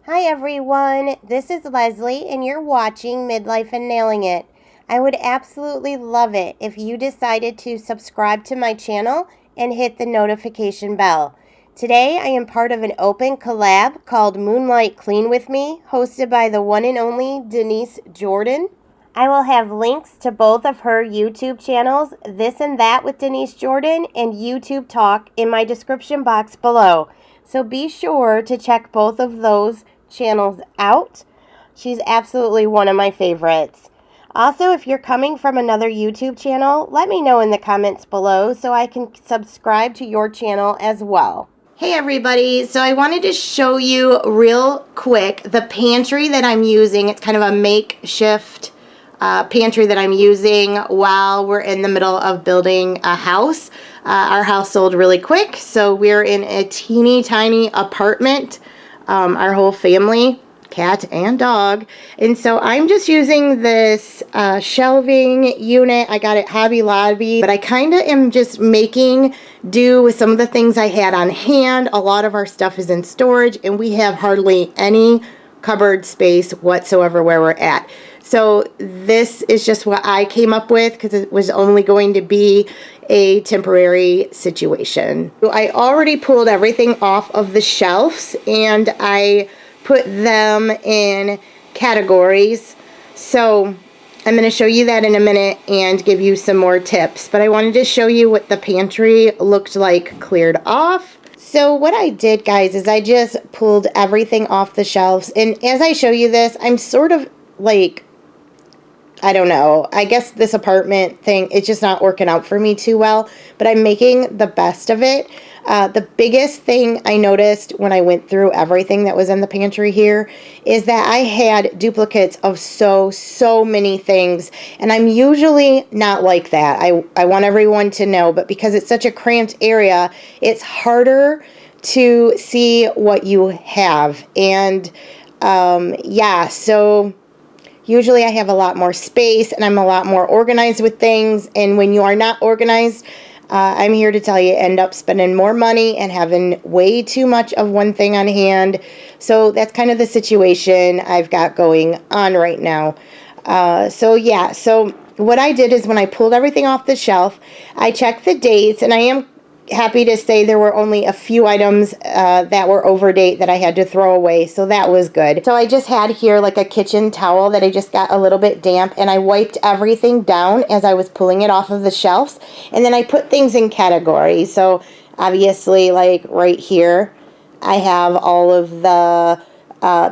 Hi everyone, this is Leslie and you're watching Midlife and Nailing It. I would absolutely love it if you decided to subscribe to my channel and hit the notification bell. Today I am part of an open collab called Moonlight Clean With Me, hosted by the one and only Denise Jordan. I will have links to both of her YouTube channels, This and That with Denise Jordan and YouTube Talk, in my description box below. So be sure to check both of those channels out. She's absolutely one of my favorites. Also, if you're coming from another YouTube channel, let me know in the comments below so I can subscribe to your channel as well. Hey everybody, so I wanted to show you real quick the pantry that I'm using. It's kind of a makeshift pantry that I'm using while we're in the middle of building a house. Our house sold really quick, so we're in a teeny tiny apartment, our whole family, cat and dog, and so I'm just using this shelving unit. I got it Hobby Lobby, but I kind of am just making do with some of the things I had on hand. A lot of our stuff is in storage, and we have hardly any cupboard space whatsoever where we're at. So this is just what I came up with because it was only going to be a temporary situation. So I already pulled everything off of the shelves and I put them in categories. So I'm going to show you that in a minute and give you some more tips. But I wanted to show you what the pantry looked like cleared off. So what I did, guys, is I just pulled everything off the shelves. And as I show you this, I'm sort of like, I don't know, I guess this apartment thing, it's just not working out for me too well, but I'm making the best of it. The biggest thing I noticed when I went through everything that was in the pantry here is that I had duplicates of so many things, and I'm usually not like that. I want everyone to know, but because it's such a cramped area, it's harder to see what you have. And yeah, so usually I have a lot more space and I'm a lot more organized with things. And when you are not organized, I'm here to tell you, end up spending more money and having way too much of one thing on hand. So that's kind of the situation I've got going on right now. So yeah, so what I did is when I pulled everything off the shelf, I checked the dates, and I am happy to say there were only a few items that were over date that I had to throw away, so that was good. So I just had here like a kitchen towel that I just got a little bit damp, and I wiped everything down as I was pulling it off of the shelves, and then I put things in categories. So obviously, like right here, I have all of the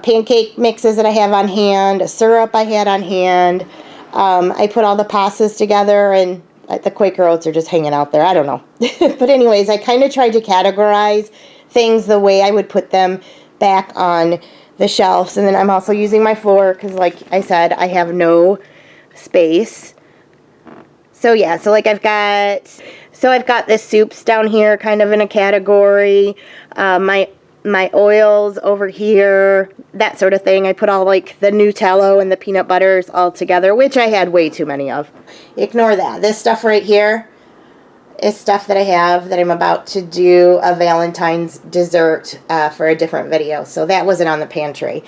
pancake mixes that I have on hand, a syrup I had on hand. I put all the pastas together, and the Quaker Oats are just hanging out there. I don't know. But anyways, I kind of tried to categorize things the way I would put them back on the shelves. And then I'm also using my floor because, like I said, I have no space. So yeah, so like I've got the soups down here kind of in a category. My oils over here, that sort of thing. I put all like the Nutella and the peanut butters all together, which I had way too many of. Ignore that. This stuff right here is stuff that I have that I'm about to do a Valentine's dessert for a different video. So that wasn't on the pantry.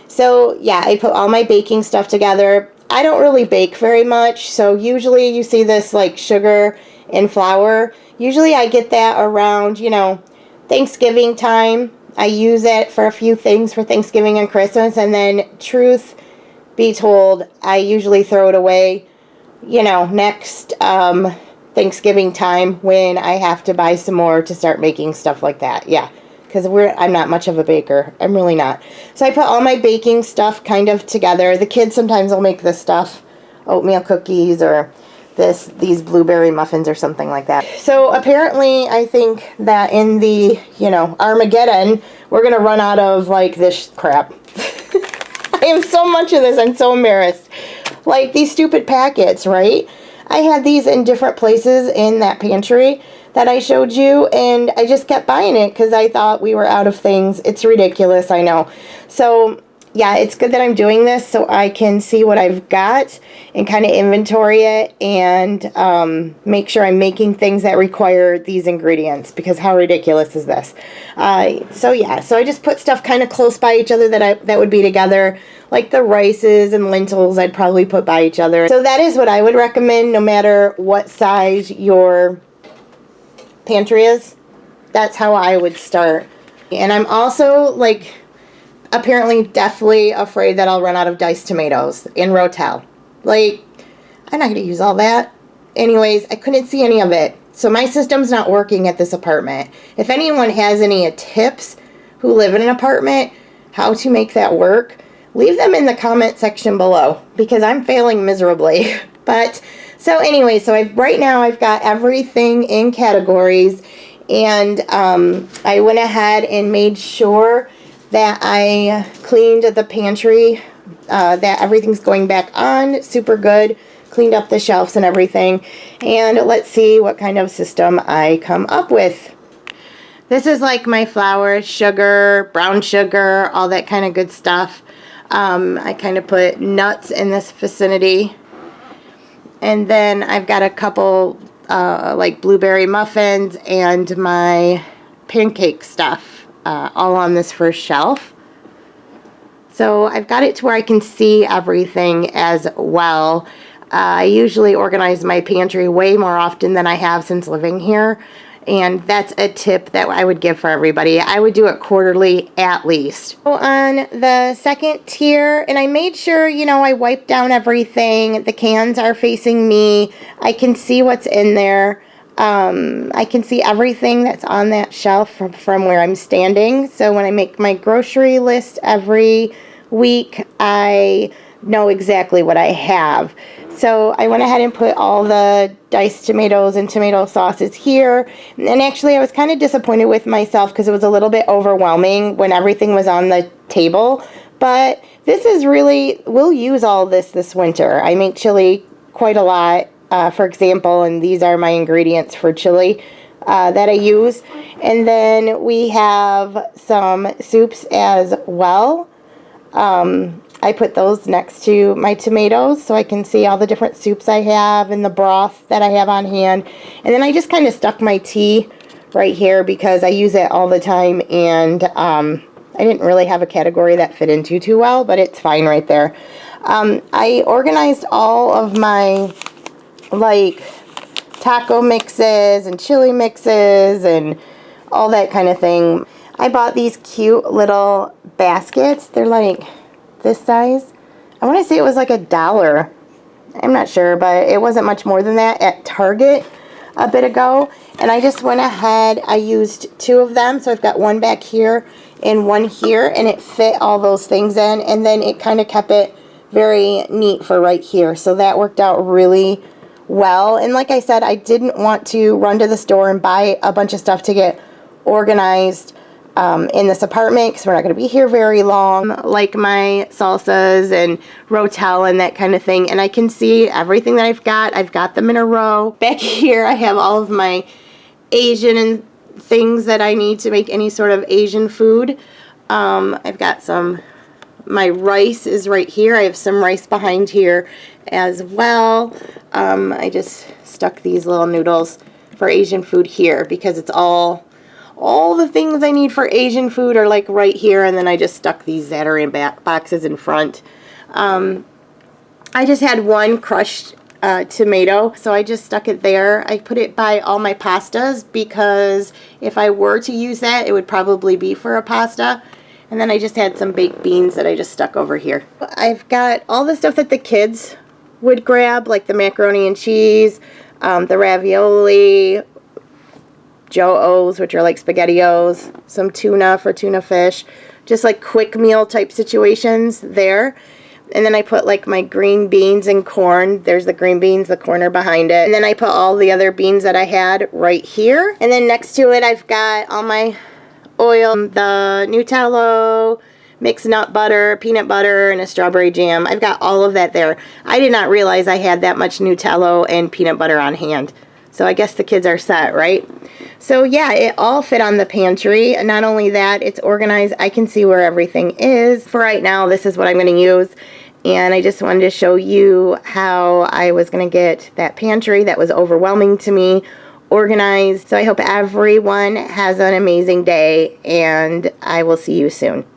So yeah, I put all my baking stuff together. I don't really bake very much, so usually you see this like sugar and flour. Usually I get that around, you know, Thanksgiving time. I use it for a few things for Thanksgiving and Christmas, and then truth be told, I usually throw it away, you know, next Thanksgiving time when I have to buy some more to start making stuff like that. Yeah, because I'm not much of a baker. I'm really not. So I put all my baking stuff kind of together. The kids sometimes will make this stuff, oatmeal cookies or these blueberry muffins or something like that. So apparently I think that in the, you know, Armageddon, we're going to run out of like this crap. I have so much of this. I'm so embarrassed. Like these stupid packets, right? I had these in different places in that pantry that I showed you, and I just kept buying it because I thought we were out of things. It's ridiculous, I know. So yeah, it's good that I'm doing this so I can see what I've got and kind of inventory it and make sure I'm making things that require these ingredients, because how ridiculous is this? So yeah, so I just put stuff kind of close by each other that would be together, like the rices and lentils I'd probably put by each other. So that is what I would recommend no matter what size your pantry is. That's how I would start. And I'm also like apparently deathly afraid that I'll run out of diced tomatoes in Rotel. Like, I'm not going to use all that. Anyways, I couldn't see any of it. So my system's not working at this apartment. If anyone has any tips who live in an apartment, how to make that work, leave them in the comment section below, because I'm failing miserably. But, so anyway, so right now I've got everything in categories, and I went ahead and made sure that I cleaned the pantry, that everything's going back on super good, cleaned up the shelves and everything, and let's see what kind of system I come up with. This is like my flour, sugar, brown sugar, all that kind of good stuff. I kind of put nuts in this vicinity, and then I've got a couple like blueberry muffins and my pancake stuff all on this first shelf. So I've got it to where I can see everything as well. I usually organize my pantry way more often than I have since living here, and that's a tip that I would give for everybody. I would do it quarterly at least. So on the second tier, and I made sure, you know, I wiped down everything. The cans are facing me. I can see what's in there. I can see everything that's on that shelf from where I'm standing. So when I make my grocery list every week, I know exactly what I have. So I went ahead and put all the diced tomatoes and tomato sauces here. And actually I was kind of disappointed with myself because it was a little bit overwhelming when everything was on the table. But this is really, we'll use all this winter. I make chili quite a lot, for example, and these are my ingredients for chili that I use. And then we have some soups as well. I put those next to my tomatoes so I can see all the different soups I have and the broth that I have on hand. And then I just kind of stuck my tea right here because I use it all the time, and I didn't really have a category that fit into too well, but it's fine right there. I organized all of my like taco mixes and chili mixes and all that kind of thing. I bought these cute little baskets. They're like this size. I want to say it was like $1. I'm not sure, but it wasn't much more than that at Target a bit ago. And I just went ahead, I used 2 of them. So I've got one back here and one here, and it fit all those things in. And then it kind of kept it very neat for right here. So that worked out really well. And like I said, I didn't want to run to the store and buy a bunch of stuff to get organized in this apartment, because we're not going to be here very long, like my salsas and Rotel and that kind of thing. And I can see everything that I've got them in a row. Back here I have all of my Asian and things that I need to make any sort of Asian food. I've got my rice is right here. I have some rice behind here as well. I just stuck these little noodles for Asian food here because it's all the things I need for Asian food are like right here, and then I just stuck these Zatarain boxes in front. I just had one crushed tomato, so I just stuck it there. I put it by all my pastas because if I were to use that, it would probably be for a pasta. And then I just had some baked beans that I just stuck over here. I've got all the stuff that the kids would grab, like the macaroni and cheese, the ravioli, Joe-O's, which are like SpaghettiOs, some tuna for tuna fish, just like quick meal type situations there. And then I put like my green beans and corn. There's the green beans, the corn are behind it. And then I put all the other beans that I had right here. And then next to it, I've got all my oil, the Nutella, mixed nut butter, peanut butter, and a strawberry jam. I've got all of that there. I did not realize I had that much Nutella and peanut butter on hand. So I guess the kids are set, right? So yeah, it all fit on the pantry. Not only that, it's organized. I can see where everything is. For right now, this is what I'm going to use. And I just wanted to show you how I was going to get that pantry that was overwhelming to me organized. So I hope everyone has an amazing day, and I will see you soon.